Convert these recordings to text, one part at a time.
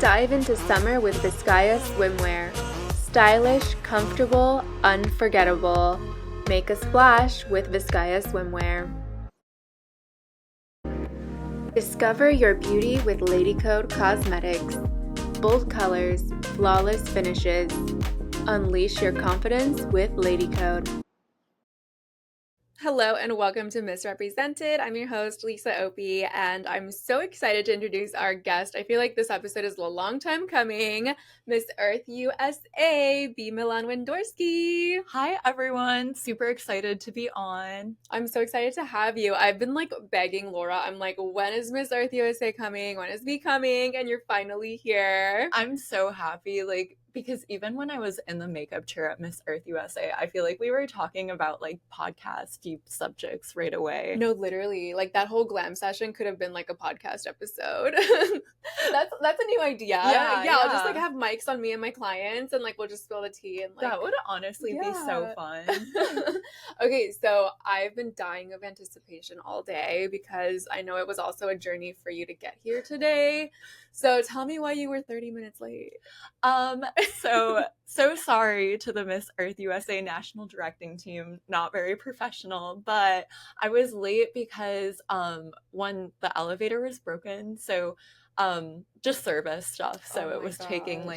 Dive into summer with Vizcaya swimwear. Stylish, comfortable, unforgettable. Make a splash with Vizcaya swimwear. Discover your beauty with Lady Code Cosmetics. Bold colors, flawless finishes. Unleash your confidence with Lady Code. Hello and welcome to Misrepresented. I'm your host, Lisa Opie, and I'm so excited to introduce our guest. I feel like this episode is a long time coming. Miss Earth USA, Bea Millan-Windorski. Hi, everyone. Super excited to be on. I'm so excited to have you. I've been begging Laura. I'm like, when is Miss Earth USA coming? When is Bea coming? And you're finally here. I'm so happy, because even when I was in the makeup chair at Miss Earth USA, I feel like we were talking about podcast deep subjects right away. No, literally, that whole glam session could have been a podcast episode. that's a new idea. Yeah. I'll just have mics on me and my clients, and we'll just spill the tea and that would honestly be so fun. Okay, so I've been dying of anticipation all day because I know it was also a journey for you to get here today. So tell me why you were 30 minutes late. So sorry to the Miss Earth USA National Directing Team. Not very professional, but I was late because when the elevator was broken, so just service stuff. So it was taking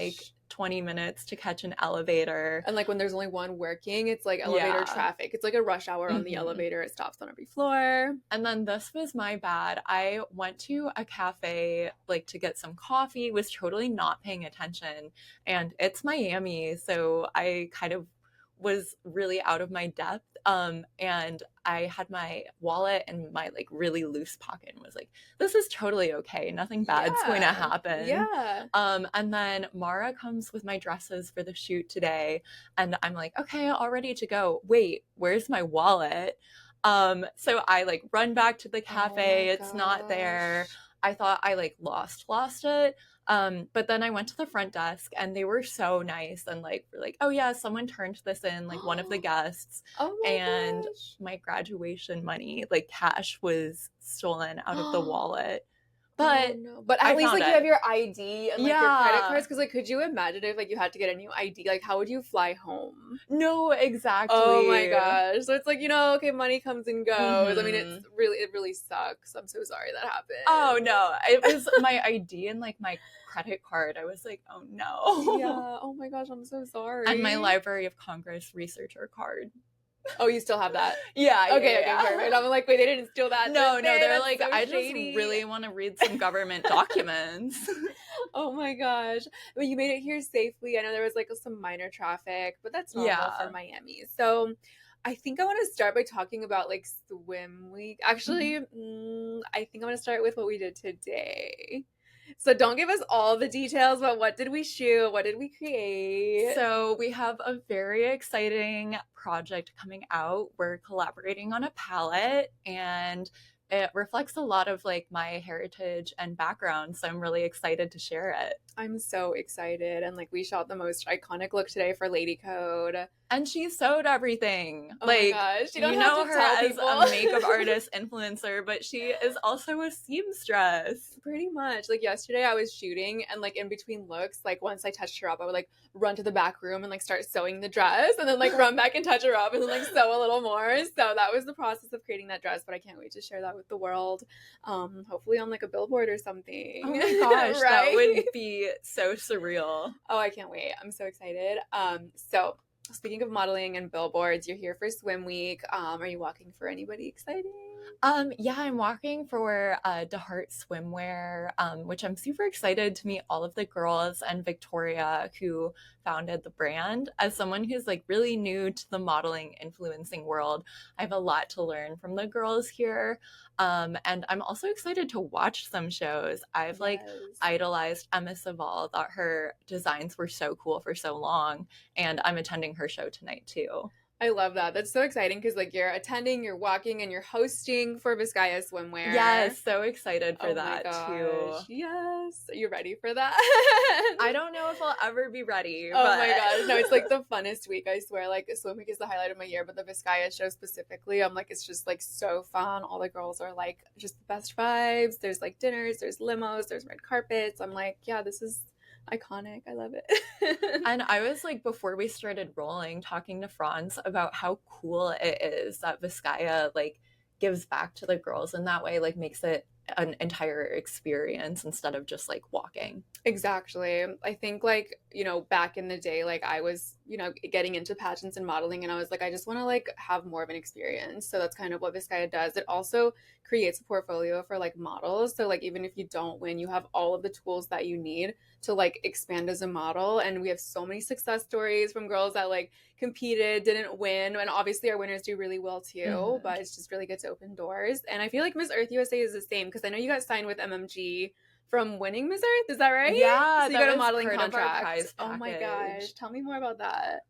20 minutes to catch an elevator. And when there's only one working, it's elevator traffic. It's a rush hour on the elevator. It stops on every floor. And then this was my bad. I went to a cafe to get some coffee, was totally not paying attention. And it's Miami, so I kind of was really out of my depth. And I had my wallet in my really loose pocket and was like, this is totally okay. Nothing bad's going to happen. Yeah. And then Mara comes with my dresses for the shoot today. And I'm like, okay, all ready to go. Wait, where's my wallet? So I run back to the cafe. It's not there. I thought I lost it. But then I went to the front desk and they were so nice and were like, oh yeah, someone turned this in, one of the guests. And gosh. My graduation money, cash, was stolen out of the wallet. But but at least you have your ID and your credit cards, because could you imagine if you had to get a new ID? How would you fly home? No, exactly. Oh my gosh. So it's okay, money comes and goes. I mean, it really sucks. I'm so sorry that happened. Oh no, it was my ID and my credit card. I was like, oh no. Yeah. Oh my gosh, I'm so sorry. And my Library of Congress researcher card. Oh, you still have that? Yeah. Okay, perfect. I'm like, wait, they didn't steal that. No, they're like, so I shady. just really want to read some government documents. Oh my gosh. But you made it here safely. I know there was some minor traffic, but that's normal for Miami. So I think I want to start by talking about swim week. Actually, I think I want to start with what we did today. So don't give us all the details, but what did we shoot? What did we create? So we have a very exciting project coming out. We're collaborating on a palette, and it reflects a lot of my heritage and background. So I'm really excited to share it. I'm so excited. And we shot the most iconic look today for Lady Code. And she sewed everything. Oh my gosh. You know her as a makeup artist influencer, but she is also a seamstress. Pretty much. Yesterday I was shooting, and in between looks, once I touched her up, I would run to the back room and start sewing the dress, and then run back and touch her up, and then sew a little more. So that was the process of creating that dress, but I can't wait to share that with the world. Hopefully on a billboard or something. Oh my gosh, right? That would be so surreal. Oh, I can't wait. I'm so excited. So speaking of modeling and billboards, you're here for Swim Week. Are you walking for anybody exciting? Yeah, I'm walking for DeHart Swimwear, which I'm super excited to meet all of the girls and Victoria who founded the brand. As someone who's really new to the modeling influencing world, I have a lot to learn from the girls here. And I'm also excited to watch some shows. I've idolized Emma Savall, thought her designs were so cool for so long, and I'm attending her show tonight too. I love that. That's so exciting because you're attending, you're walking, and you're hosting for Vizcaya Swimwear. Yes, so excited for that too. Yes. Are you ready for that? I don't know if I'll ever be ready. Oh my gosh. No, it's the funnest week, I swear. Swim Week is the highlight of my year, but the Vizcaya show specifically, I'm it's just so fun. All the girls are just the best vibes. There's dinners, there's limos, there's red carpets. I'm yeah, this is Iconic. I love it. And I was like, before we started rolling, talking to Franz about how cool it is that Vizcaya like gives back to the girls in that way, like makes it an entire experience instead of just like walking. Exactly. I think like, back in the day, like I was, getting into pageants and modeling and I was like, I just want to like have more of an experience. So that's kind of what Vizcaya does. It also creates a portfolio for like models. So like even if you don't win, you have all of the tools that you need to like expand as a model. And we have so many success stories from girls that like competed, didn't win. And obviously our winners do really well too, but it's just really good to open doors. And I feel like Miss Earth USA is the same because I know you got signed with MMG from winning Miss Earth, is that right? Yeah, so you that got a was modeling part of our contract. prize Oh my package. gosh, tell me more about that.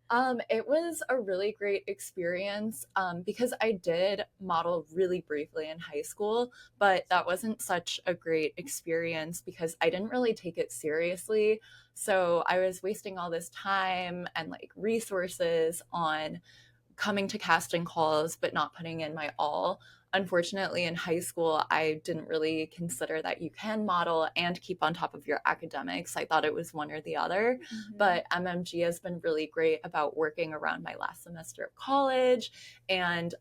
It was a really great experience because I did model really briefly in high school, but that wasn't such a great experience because I didn't really take it seriously. So I was wasting all this time and like resources on coming to casting calls but not putting in my all. Unfortunately, in high school, I didn't really consider that you can model and keep on top of your academics. I thought it was one or the other. But MMG has been really great about working around my last semester of college. And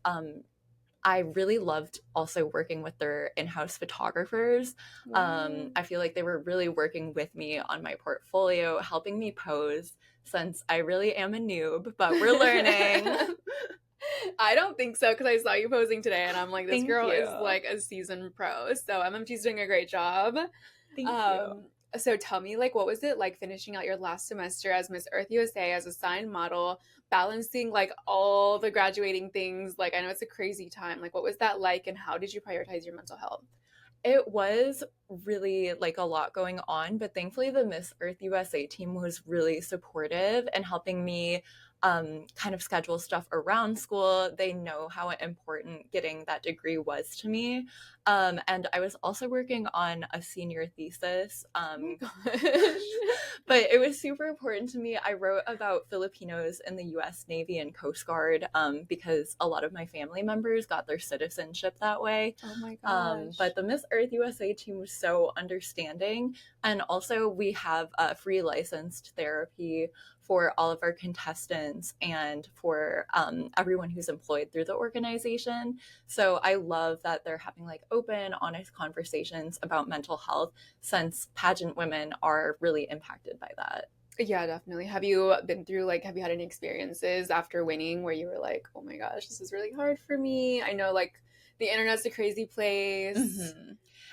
I really loved also working with their in-house photographers. I feel like they were really working with me on my portfolio, helping me pose since I really am a noob, but we're learning. I don't think so because I saw you posing today and I'm like, this Thank girl you. is like a seasoned pro. So MMG's doing a great job. Thank you. So tell me, like, what was it like finishing out your last semester as Miss Earth USA as a signed model, balancing like all the graduating things? Like, I know it's a crazy time. Like, what was that like, and how did you prioritize your mental health? It was really like a lot going on, but thankfully the Miss Earth USA team was really supportive and helping me kind of schedule stuff around school. They know how important getting that degree was to me. And I was also working on a senior thesis. Oh my gosh. But it was super important to me. I wrote about Filipinos in the US Navy and Coast Guard because a lot of my family members got their citizenship that way. Oh my gosh. But the Miss Earth USA team was so understanding. And also, we have free licensed therapy for all of our contestants and for everyone who's employed through the organization. So I love that they're having like open, honest conversations about mental health since pageant women are really impacted by that. Yeah, definitely. Have you been through like, have you had any experiences after winning where you were like, oh my gosh, this is really hard for me? I know like the internet's a crazy place. Mm-hmm.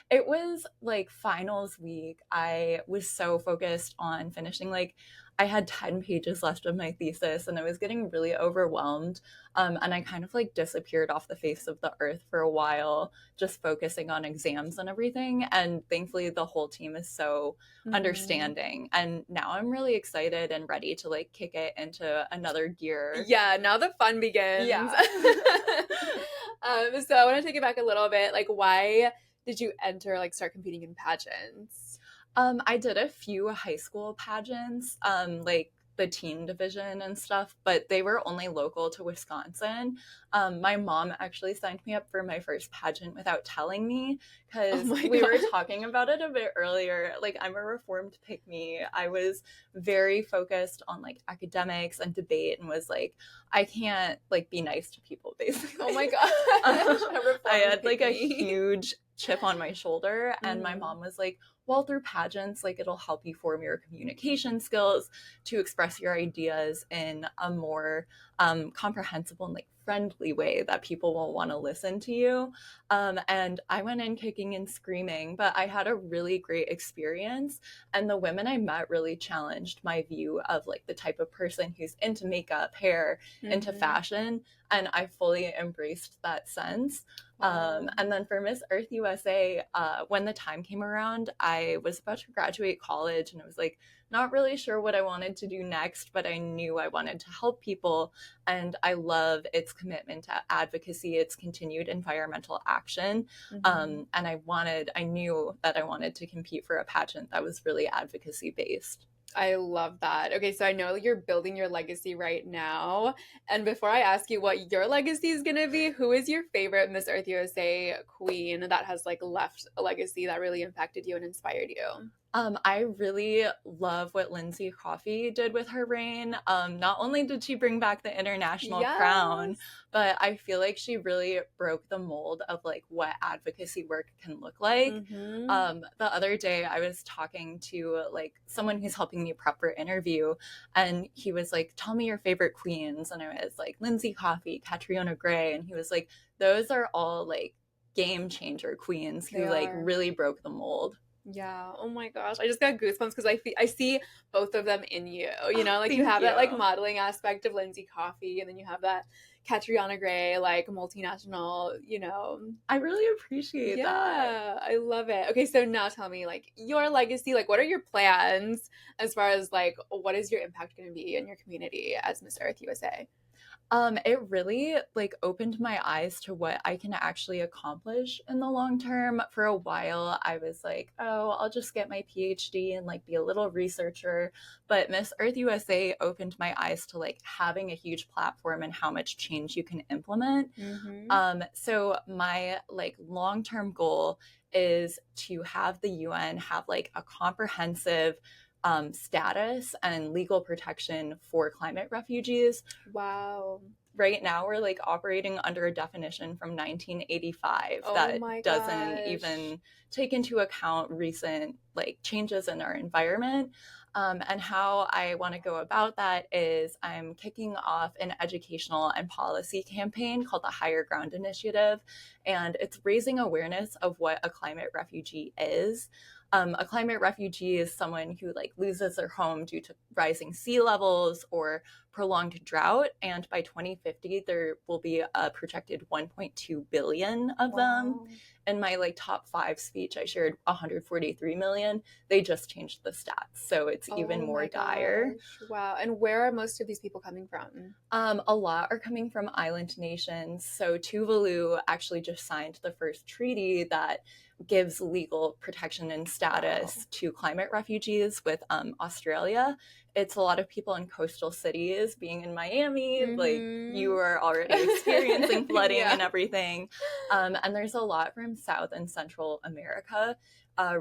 It was like finals week. I was so focused on finishing. Like, I had 10 pages left of my thesis and I was getting really overwhelmed. And I kind of like disappeared off the face of the earth for a while, just focusing on exams and everything. And thankfully, the whole team is so understanding. And now I'm really excited and ready to like kick it into another gear. Yeah, now the fun begins. Yeah. So I want to take it back a little bit. Like, why did you enter, like, start competing in pageants? I did a few high school pageants, like the teen division and stuff, but they were only local to Wisconsin. My mom actually signed me up for my first pageant without telling me because we were talking about it a bit earlier. Like, I'm a reformed pick-me. I was very focused on like academics and debate and was like, I can't like be nice to people, basically. Oh my gosh. I had like a huge chip on my shoulder and my mom was like, well, through pageants, like it'll help you form your communication skills to express your ideas in a more comprehensible and like friendly way that people will want to listen to you. And I went in kicking and screaming, but I had a really great experience. And the women I met really challenged my view of like the type of person who's into makeup, hair, into fashion. And I fully embraced that sense. And then for Miss Earth USA, when the time came around, I was about to graduate college and I was like, not really sure what I wanted to do next, but I knew I wanted to help people. And I love its commitment to advocacy, its continued environmental action. And I knew that I wanted to compete for a pageant that was really advocacy based. I love that. Okay, so I know you're building your legacy right now. And before I ask you what your legacy is going to be, who is your favorite Miss Earth USA queen that has like left a legacy that really impacted you and inspired you? I really love what Lindsay Coffey did with her reign. Not only did she bring back the international crown, Yes. but I feel like she really broke the mold of like what advocacy work can look like. The other day I was talking to like someone who's helping me prep for interview, and he was like, "Tell me your favorite queens," and I was like, "Lindsay Coffey, Catriona Gray," and he was like, "Those are all like game changer queens They who like are. really broke the mold." Yeah. Oh my gosh. I just got goosebumps because I see both of them in you. You Oh, know, like you thank have that like you. modeling aspect of Lindsay Coffey, and then you have that Catriona Gray, like multinational, you know. I really appreciate that. Yeah, I love it. Okay, so now tell me like your legacy, like what are your plans as far as like what is your impact going to be in your community as Miss Earth USA? It really like opened my eyes to what I can actually accomplish in the long term. For a while, I was like, oh, I'll just get my PhD and like be a little researcher. But Miss Earth USA opened my eyes to like having a huge platform and how much change you can implement. Mm-hmm. So my like long-term goal is to have the UN have like a comprehensive status and legal protection for climate refugees. Wow. Right now, we're like operating under a definition from 1985 Oh that my doesn't gosh. even take into account recent like changes in our environment. And how I want to go about that is I'm kicking off an educational and policy campaign called the Higher Ground Initiative. And it's raising awareness of what a climate refugee is. A climate refugee is someone who like loses their home due to rising sea levels or prolonged drought, and by 2050 there will be a projected 1.2 billion of them. Wow. In my like top 5 speech I shared 143 million. They just changed the stats, so it's even Oh more my dire. gosh. Wow. And where are most of these people coming from? A lot are coming from island nations. So Tuvalu actually just signed the first treaty that gives legal protection and Wow. status to climate refugees with Australia. It's a lot of people in coastal cities. Being in Miami, like you Mm-hmm. are already experiencing flooding Yeah. and everything. And there's a lot from South and Central America.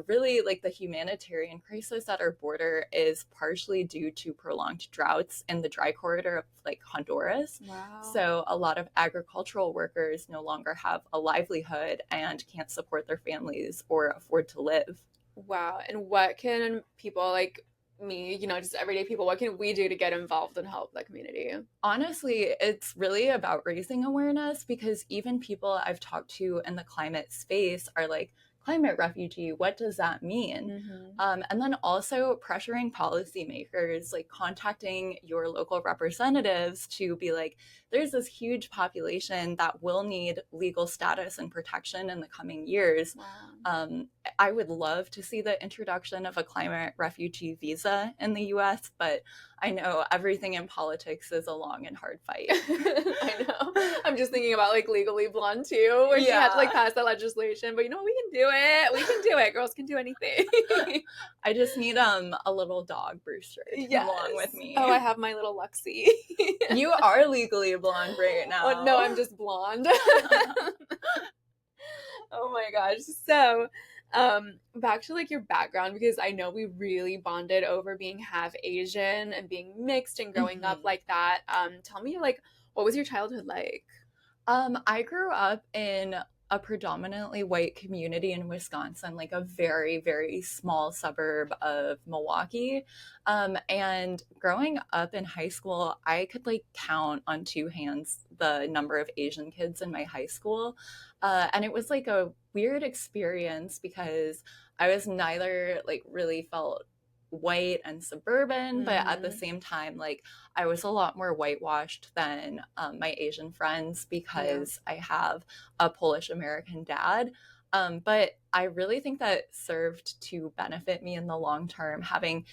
Really, like the humanitarian crisis at our border is partially due to prolonged droughts in the dry corridor of like Honduras. Wow. So a lot of agricultural workers no longer have a livelihood and can't support their families or afford to live. Wow. And what can people like me, you know, just everyday people, what can we do to get involved and help that community? Honestly, it's really about raising awareness because even people I've talked to in the climate space are like, climate refugee, what does that mean? Mm-hmm. And then also pressuring policymakers, like contacting your local representatives to be like, there's this huge population that will need legal status and protection in the coming years. Wow. I would love to see the introduction of a climate refugee visa in the US, but I know everything in politics is a long and hard fight. I know. I'm just thinking about like Legally Blonde too, where she had to like pass that legislation. But you know what? We can do it. We can do it. Girls can do anything. I just need a little dog, Brewster, to come along with Yes. me. Oh, I have my little Luxie. You are legally blonde right now. Oh, no, I'm just blonde. Oh my gosh. So, back to like your background because I know we really bonded over being half Asian and being mixed and growing up like that. Tell me like what was your childhood like? I grew up in a predominantly white community in Wisconsin, like a very, very small suburb of Milwaukee. And growing up in high school, I could like count on 2 hands the number of Asian kids in my high school. And it was like a weird experience because I was neither like really felt white and suburban, but at the Mm-hmm. same time, like I was a lot more whitewashed than my Asian friends Yeah. because I have a Polish American dad. But I really think that served to benefit me in the long term. Having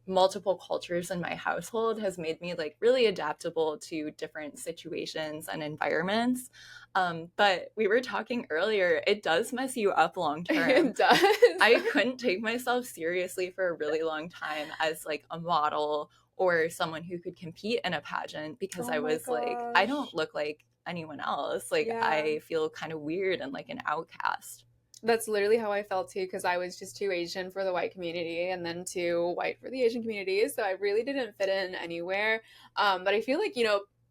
multiple cultures in my household has made me like really adaptable to different situations and environments. But we were talking earlier, it does mess you up long term. It does. I couldn't take myself seriously for a really long time as like a model or someone who could compete in a pageant because Oh I my was like, I don't gosh. look like anyone else. Like Yeah. I feel kind of weird and like an outcast. That's literally how I felt too, because I was just too Asian for the white community and then too white for the Asian community. So I really didn't fit in anywhere. But I feel like,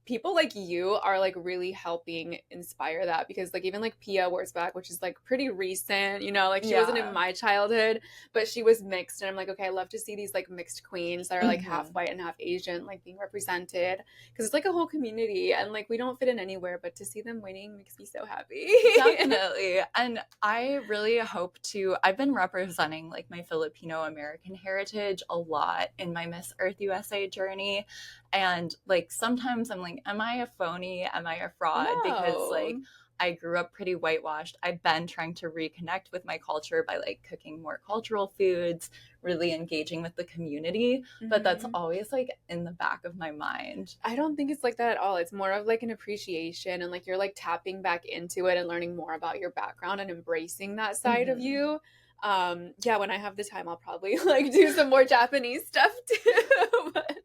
people like you are like really helping inspire that because like even like Pia Wurzbach, which is like pretty recent, like she wasn't in Yeah. my childhood, but she was mixed. And I'm like, okay, I love to see these like mixed queens that are like half Hmm. white and half Asian, like being represented because it's like a whole community and like we don't fit in anywhere, but to see them winning makes me so happy. Definitely. And I really hope to, I've been representing like my Filipino American heritage a lot in my Miss Earth USA journey. And like sometimes I'm like, am I a phony? Am I a fraud? Because like No. I grew up pretty whitewashed. I've been trying to reconnect with my culture by like cooking more cultural foods, really engaging with the community. But that's Mhm. always like in the back of my mind. I don't think it's like that at all. It's more of like an appreciation and like you're like tapping back into it and learning more about your background and embracing that side of Hmm. you. Yeah, when I have the time I'll probably like do some more Japanese stuff too. But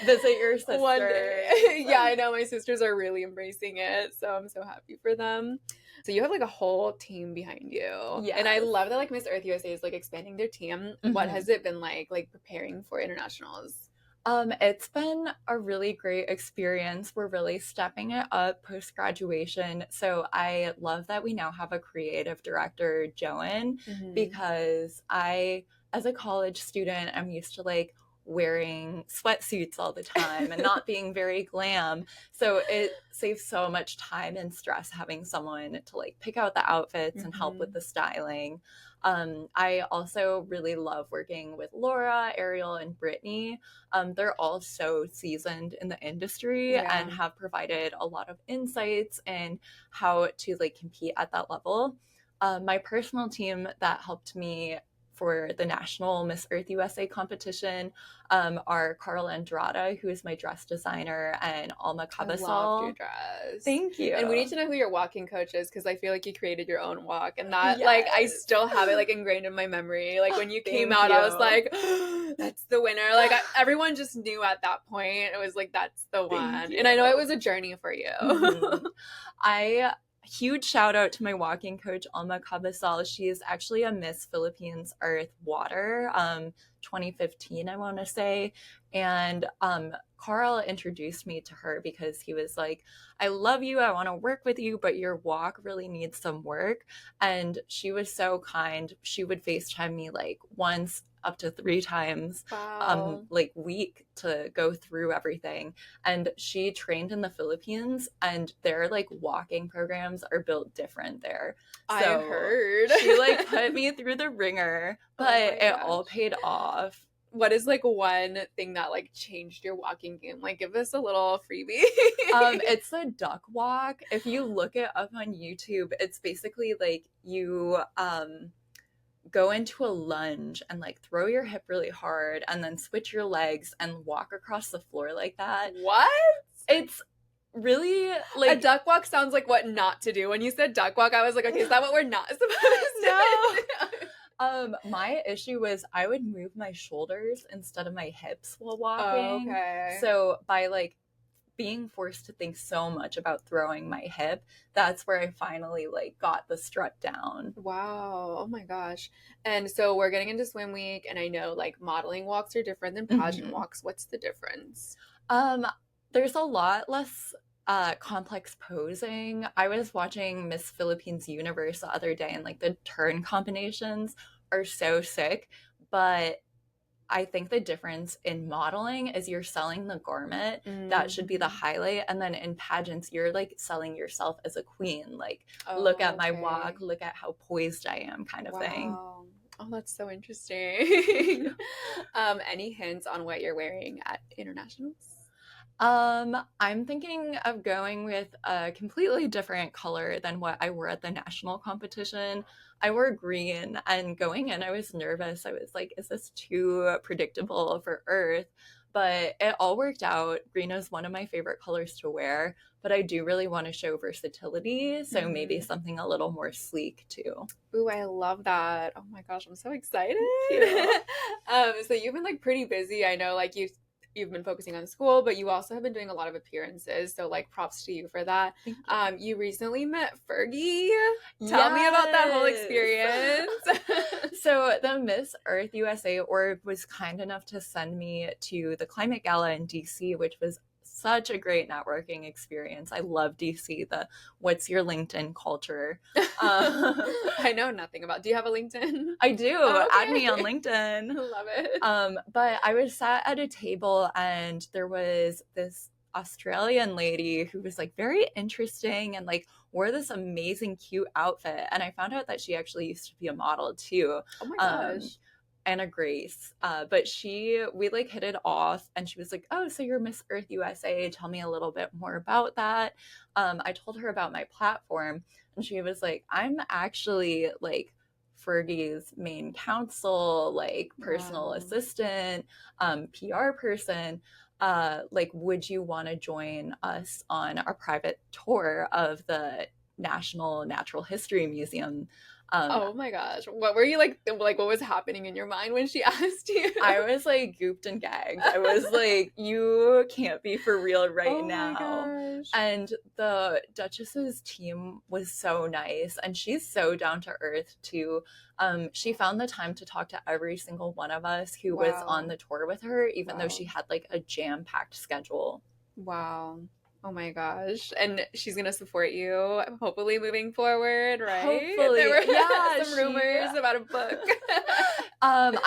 Visit your one sisters. day. Yeah, I know my sisters are really embracing it, so I'm so happy for them. So you have like a whole team behind you. And I Yes. love that like Miss Earth USA is like expanding their team. What Hmm. has it been like preparing for internationals? It's been a really great experience. We're really stepping it up post graduation. So I love that we now have a creative director, Joan, Hmm. because I, as a college student, I'm used to like wearing sweatsuits all the time and not being very glam. So it saves so much time and stress having someone to like pick out the outfits and help with Hmm. the styling. I also really love working with Laura, Ariel, and Brittany. They're all so seasoned in the industry and Yeah. have provided a lot of insights and how to like compete at that level. My personal team that helped me for the national Miss Earth USA competition are Carl Andrada, who is my dress designer, and Alma I loved your Cabasol. dress. Thank And we you. need to know who your walking coach is because I feel like you created your own walk. And that, like, I Yes. still have it, like, ingrained in my memory. Like, when you came Thank out, I was you. like, that's the winner. Like, everyone just knew at that point. It was like, that's the Thank one. And I know it you. was a journey for you. Mm-hmm. I huge shout out to my walking coach Alma Cabasal. She is actually a Miss Philippines Earth Water 2015 I want to say, and Carl introduced me to her because he was like, I love you, I want to work with you, but your walk really needs some work. And she was so kind. She would FaceTime me like once up to 3 times Wow. like week to go through everything. And she trained in the Philippines, and their like walking programs are built different there. I So heard. she like put me through the ringer, Oh but my it all gosh. paid off. What is like one thing that like changed your walking game? Like, give us a little freebie. It's the duck walk. If you look it up on YouTube, it's basically like you go into a lunge and like throw your hip really hard and then switch your legs and walk across the floor like that. What? It's really A like duck walk sounds like what not to do. When you said duck walk, I was like, okay, is that what we're not supposed no. to do? My issue was I would move my shoulders instead of my hips while walking. Okay. So by like being forced to think so much about throwing my hip, that's where I finally like got the strut down. Wow. Oh my gosh. And so we're getting into swim week, and I know like modeling walks are different than pageant Mm-hmm. walks. What's the difference? Um, there's a lot less complex posing. I was watching Miss Philippines Universe the other day, and like the turn combinations are so sick. But I think the difference in modeling is you're selling the garment. That should be the Mm-hmm. highlight. And then in pageants, you're like selling yourself as a queen. Like, look Oh, at my walk, okay. look at how poised I am, kind of thing. Wow. Oh, that's so Thank interesting. you. Any hints on what you're wearing at internationals? I'm thinking of going with a completely different color than what I wore at the national competition. I wore green, and going in, I was nervous. I was like, is this too predictable for Earth? But it all worked out. Green is one of my favorite colors to wear, but I do really want to show versatility, so maybe Mm-hmm. something a little more sleek too. Ooh, I love that. Oh my gosh, I'm so excited. Thank you. So you've been like pretty busy. I know like you you've been focusing on school, but you also have been doing a lot of appearances. So like props to you for that. Thank you. You recently met Fergie. Tell me about that whole Yes. experience. So the Miss Earth USA org was kind enough to send me to the climate gala in DC, which was such a great networking experience. I love DC, the what's your LinkedIn culture. I know nothing about. Do you have a LinkedIn? I do. Oh, okay. Add me on LinkedIn. Love it. But I was sat at a table and there was this Australian lady who was like very interesting and like wore this amazing cute outfit. And I found out that she actually used to be a model too. Oh my gosh. Anna Grace. But we like hit it off and she was like, oh, so you're Miss Earth USA. Tell me a little bit more about that. I told her about my platform and she was like, I'm actually like Fergie's main counsel, like personal assistant, PR person. Like, would you want to join us on our private tour of the National Natural History Museum? Oh my gosh. What were you like what was happening in your mind when she asked you? I was like gooped and gagged. I was like, you can't be for real right now. My gosh. And the Duchess's team was so nice and she's so down to earth too. She found the time to talk to every single one of us who was on the tour with her, even though she had like a jam-packed schedule. Wow. Oh my gosh. And she's going to support you, hopefully moving forward, right? Hopefully. There were some rumors about a book. I'm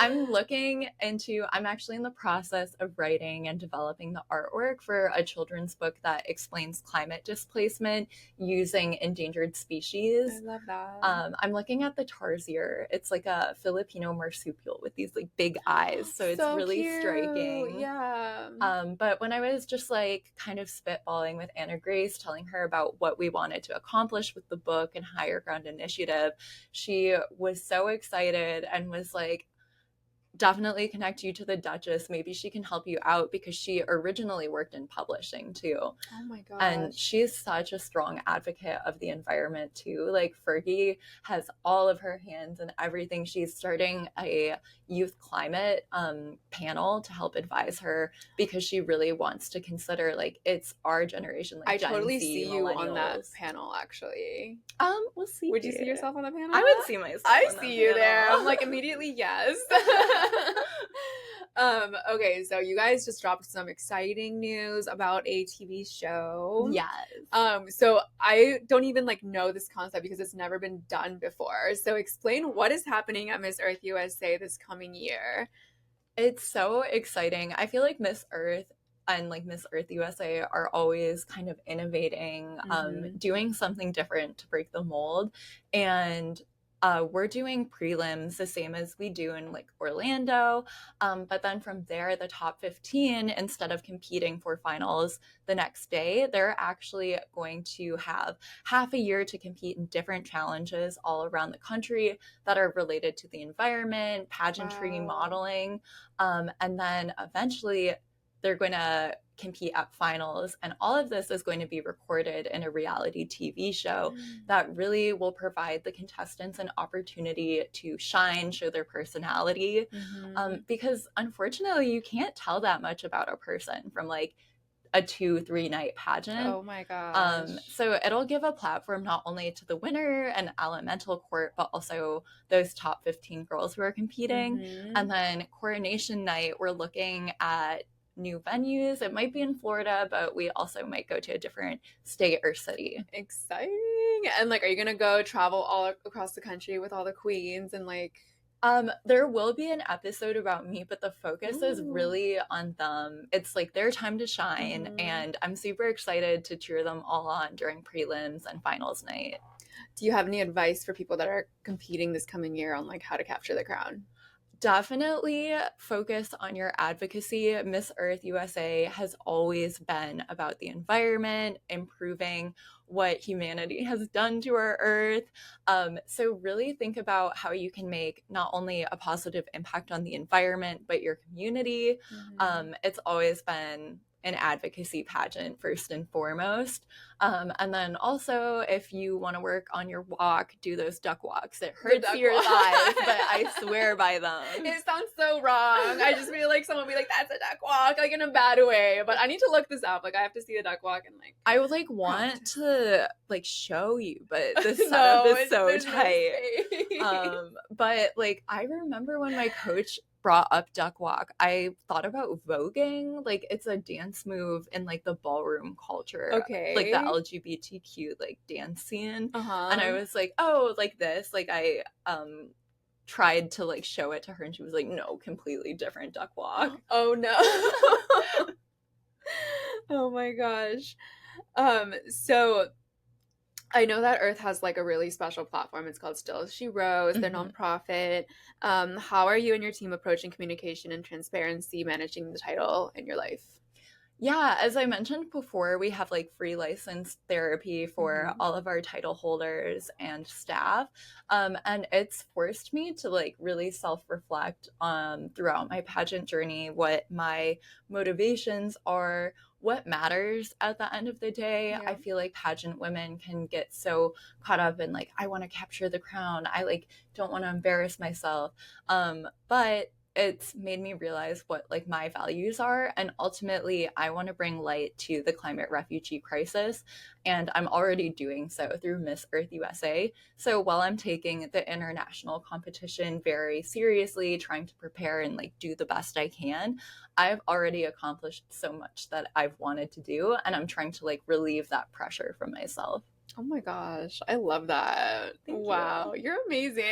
actually in the process of writing and developing the artwork for a children's book that explains climate displacement using endangered species. I love that. I'm looking at the tarsier. It's like a Filipino marsupial with these like big eyes. So it's really cute. Striking. Yeah. But when I was just like kind of spitballing with Anna Grace, telling her about what we wanted to accomplish with the book and Higher Ground Initiative, she was so excited and was like, definitely connect you to the Duchess. Maybe she can help you out because she originally worked in publishing too. Oh my gosh. And she's such a strong advocate of the environment too. Like Fergie has all of her hands in everything. She's starting a youth climate panel to help advise her because she really wants to consider like it's our generation. Like I Gen totally Z, see you on that panel actually. We'll see. Would you see yourself on the panel? I would see myself. I see you there. I'm like immediately yes. Okay, so you guys just dropped some exciting news about a TV show. Yes. So I don't even like know this concept because it's never been done before. So explain what is happening at Miss Earth USA this coming year. It's so exciting. I feel like Miss Earth and like Miss Earth USA are always kind of innovating, doing something different to break the mold. And we're doing prelims the same as we do in like Orlando. But then from there, the top 15, instead of competing for finals the next day, they're actually going to have half a year to compete in different challenges all around the country that are related to the environment, pageantry, modeling. And then eventually they're going to compete at finals, and all of this is going to be recorded in a reality TV show that really will provide the contestants an opportunity to shine, show their personality, because unfortunately you can't tell that much about a person from like a 2-3 night pageant. Oh my gosh. So it'll give a platform not only to the winner and elemental court, but also those top 15 girls who are competing. And then coronation night, we're looking at new venues. It might be in Florida, but we also might go to a different state or city. Exciting. And like, are you gonna go travel all across the country with all the queens and like there will be an episode about me, but the focus is really on them. It's like their time to shine, and I'm super excited to cheer them all on during prelims and finals night. Do you have any advice for people that are competing this coming year on like how to capture the crown? Definitely focus on your advocacy. Miss Earth USA has always been about the environment, improving what humanity has done to our earth. So really think about how you can make not only a positive impact on the environment, but your community. It's always been an advocacy pageant first and foremost. And then also, if you want to work on your walk, do those duck walks. It hurts your thighs, but I swear by them. It sounds so wrong. I just feel like someone would be like, that's a duck walk, like in a bad way. But I need to look this up. Like, I have to see a duck walk and like. I would like want to like show you, but the setup is so tight. But like, I remember when my coach brought up duck walk, I thought about voguing. Like, it's a dance move in like the ballroom culture, like the LGBTQ like dance scene. And I was like, oh, like this. Like, I tried to like show it to her, and she was like, no, completely different duck walk. Oh no. Oh my gosh. So I know that Earth has like a really special platform. It's called Still As She Rose. They're nonprofit. How are you and your team approaching communication and transparency, managing the title in your life? Yeah, as I mentioned before, we have like free licensed therapy for all of our title holders and staff. And it's forced me to like really self-reflect throughout my pageant journey, what my motivations are, what matters at the end of the day. Yeah. I feel like pageant women can get so caught up in like, I want to capture the crown. I like don't want to embarrass myself. But it's made me realize what like my values are, and ultimately I want to bring light to the climate refugee crisis, and I'm already doing so through Miss Earth USA. So while I'm taking the international competition very seriously, trying to prepare and like do the best I can, I've already accomplished so much that I've wanted to do, and I'm trying to like relieve that pressure from myself. Oh my gosh, I love that. Wow, you're amazing.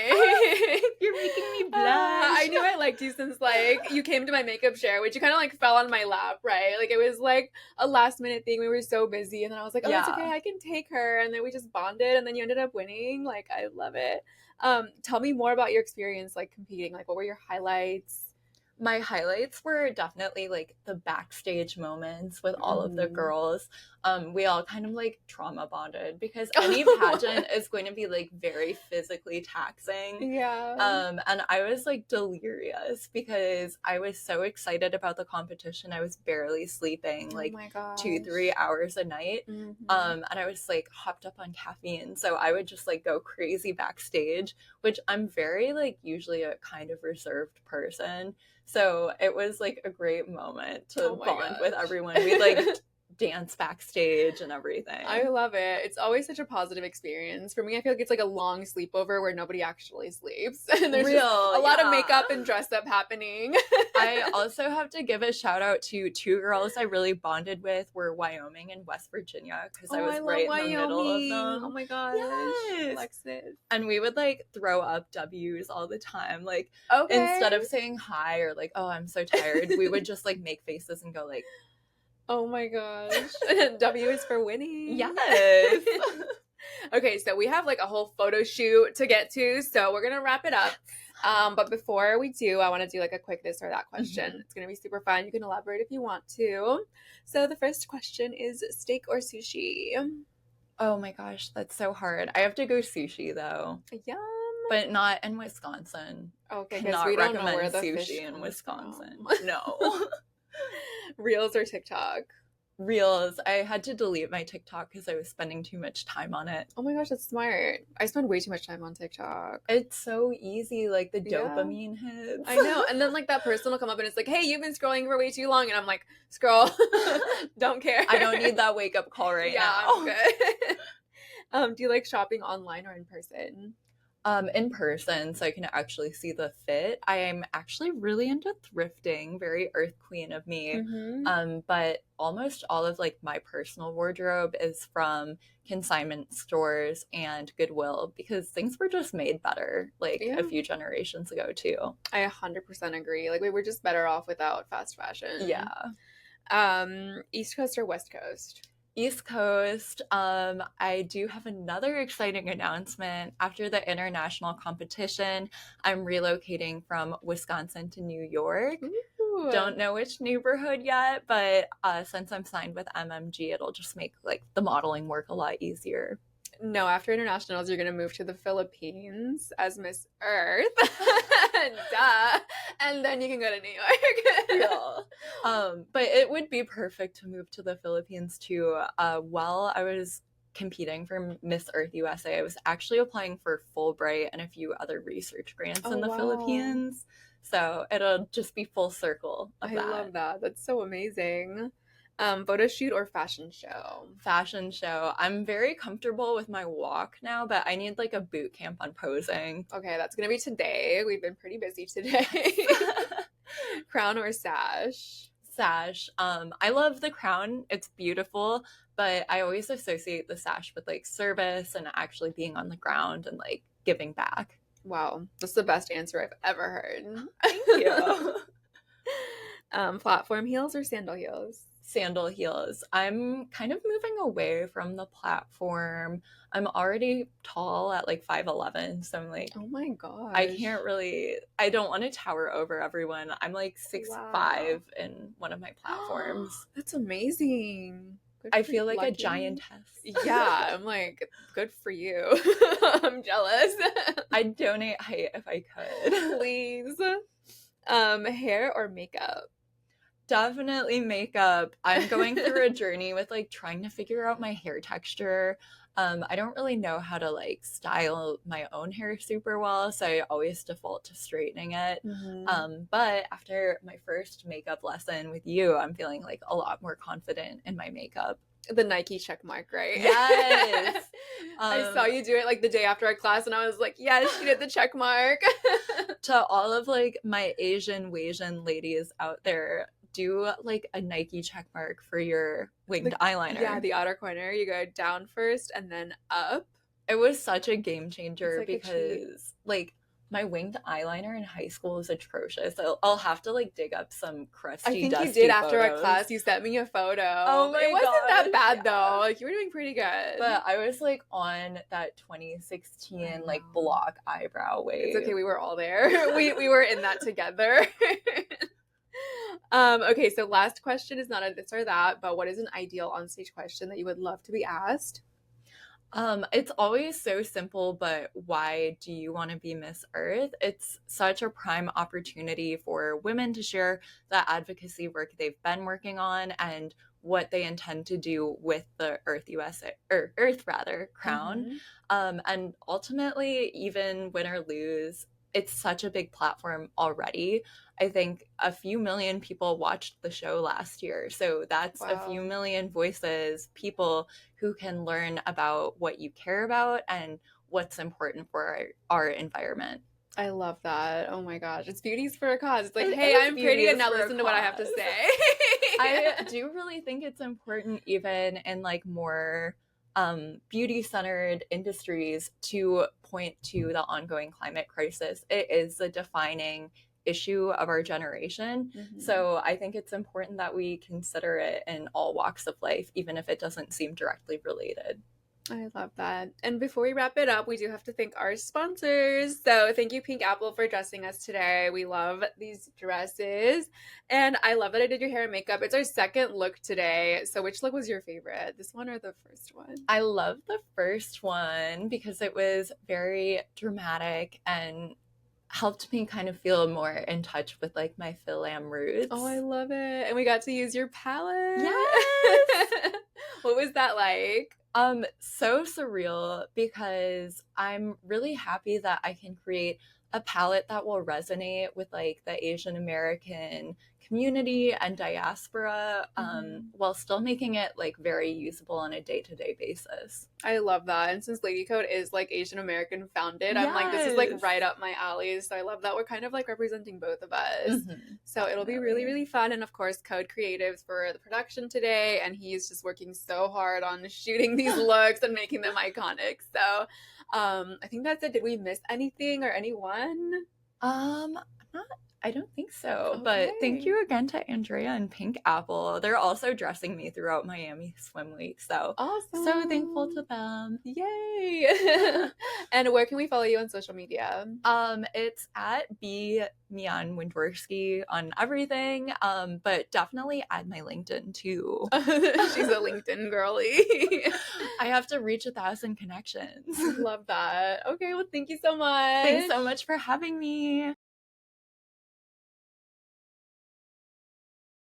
You're making me blush. I knew I liked you since like you came to my makeup share, which you kind of like fell on my lap, right? Like it was like a last minute thing. We were so busy, and then I was like, oh, it's okay, I can take her. And then we just bonded, and then you ended up winning. Like, I love it. Tell me more about your experience like competing. Like, what were your highlights? My highlights were definitely like the backstage moments with all of the girls. We all kind of like trauma bonded because any pageant is going to be like very physically taxing. Yeah. And I was like delirious because I was so excited about the competition. I was barely sleeping like 2-3 hours a night. And I was like hopped up on caffeine. So I would just like go crazy backstage, which I'm very like usually a kind of reserved person. So it was like a great moment to bond with everyone. We like dance backstage and everything. I love it. It's always such a positive experience. For me, I feel like it's like a long sleepover where nobody actually sleeps. And there's a lot of makeup and dress up happening. I also have to give a shout out to two girls I really bonded with were Wyoming and West Virginia because I was right in the middle of them. Oh my gosh. Yes. Alexis. And we would like throw up W's all the time. Like instead of saying hi or like, oh, I'm so tired, we would just like make faces and go like, oh my gosh. W is for winning. Yes. Okay, so we have like a whole photo shoot to get to, so we're gonna wrap it up. But before we do, I want to do like a quick this or that question. It's gonna be super fun. You can elaborate if you want to. So the first question is steak or sushi? Oh my gosh, that's so hard. I have to go sushi though. Yum. But not in Wisconsin. Okay, cannot we don't recommend know where the sushi fish in Wisconsin. No. Reels or TikTok? Reels. I had to delete my TikTok because I was spending too much time on it. Oh my gosh, that's smart. I spend way too much time on TikTok. It's so easy, like the dopamine hits. I know. And then like that person will come up and it's like, hey, you've been scrolling for way too long. And I'm like, scroll. Don't care. I don't need that wake up call right now. I'm good. Do you like shopping online or in person? In person, so I can actually see the fit. I am actually really into thrifting, very earth queen of me. But almost all of like my personal wardrobe is from consignment stores and Goodwill because things were just made better like a few generations ago too. I 100% agree. Like we were just better off without fast fashion. Yeah. East Coast or West Coast? East Coast. I do have another exciting announcement. After the international competition, I'm relocating from Wisconsin to New York. Ooh. Don't know which neighborhood yet, but since I'm signed with MMG, it'll just make like the modeling work a lot easier. No, after internationals, you're going to move to the Philippines as Miss Earth. Duh. And then you can go to New York. Yeah. But it would be perfect to move to the Philippines too. While I was competing for Miss Earth USA, I was actually applying for Fulbright and a few other research grants in the Philippines. So it'll just be full circle of I that. love that. That's so amazing. Photo shoot or fashion show? Fashion show. I'm very comfortable with my walk now, but I need like a boot camp on posing. Okay, that's gonna be today. We've been pretty busy today. Crown or sash? Sash. I love the crown. It's beautiful, but I always associate the sash with like service and actually being on the ground and like giving back. Wow, that's the best answer I've ever heard. Thank you. Platform heels or sandal heels? Sandal heels. I'm kind of moving away from the platform. I'm already tall at like 5'11", so I'm like, oh my gosh, I don't want to tower over everyone. I'm like 6'5" in one of my platforms. That's amazing. I feel like a giantess. Yeah, I'm like, good for you. I'm jealous. I'd donate height if I could. Please. Hair or makeup? Definitely makeup. I'm going through a journey with like trying to figure out my hair texture. I don't really know how to like style my own hair super well, so I always default to straightening it. But after my first makeup lesson with you, I'm feeling like a lot more confident in my makeup. The Nike check mark, right? Yes. I saw you do it like the day after our class and I was like, yes, she did the check mark. To all of like my Asian ladies out there, do like a Nike check mark for your winged eyeliner. Yeah, the outer corner. You go down first and then up. It was such a game changer like because like my winged eyeliner in high school was atrocious. I'll have to like dig up some crusty, I think dusty you did after photos. our class. You sent me a photo. Oh my god. It wasn't that bad though. Like you were doing pretty good. But I was like on that 2016 like block eyebrow wave. It's okay, we were all there. we were in that together. Okay, so last question is not a this or that, but what is an ideal onstage question that you would love to be asked? It's always so simple, but why do you want to be Miss Earth? It's such a prime opportunity for women to share the advocacy work they've been working on and what they intend to do with the Earth crown. And ultimately, even win or lose, it's such a big platform already. I think a few million people watched the show last year. So that's a few million voices, people who can learn about what you care about and what's important for our environment. I love that. Oh my gosh. It's beauty's for a cause. It's like, hey, I'm pretty and now listen to what I have to say. I do really think it's important even in like more beauty-centered industries to point to the ongoing climate crisis. It is the defining issue of our generation. So I think it's important that we consider it in all walks of life, even if it doesn't seem directly related. I love that. And before we wrap it up, we do have to thank our sponsors. So thank you, PinkApple, for dressing us today. We love these dresses. And I love that I did your hair and makeup. It's our second look today. So which look was your favorite? This one or the first one? I love the first one because it was very dramatic and helped me kind of feel more in touch with like my Philam roots. Oh, I love it. And we got to use your palette. Yes. What was that like? So surreal because I'm really happy that I can create a palette that will resonate with like the Asian American community and diaspora while still making it like very usable on a day-to-day basis. I love that. And since Lady Code is like Asian American founded, I'm like, this is like right up my alley. So I love that we're kind of like representing both of us. So it'll be really, really fun. And of course, Code Creatives for the production today. And he's just working so hard on shooting these looks and making them iconic. So I think that's it. Did we miss anything or anyone? I don't think so. But thank you again to Andrea and PinkApple. They're also dressing me throughout Miami Swim Week. So awesome. So thankful to them. Yay. And where can we follow you on social media? It's at Bea Millan-Windorski on everything. But definitely add my LinkedIn too. She's a LinkedIn girly. I have to reach 1,000 connections. Love that. Okay, well, thank you so much. Thanks so much for having me.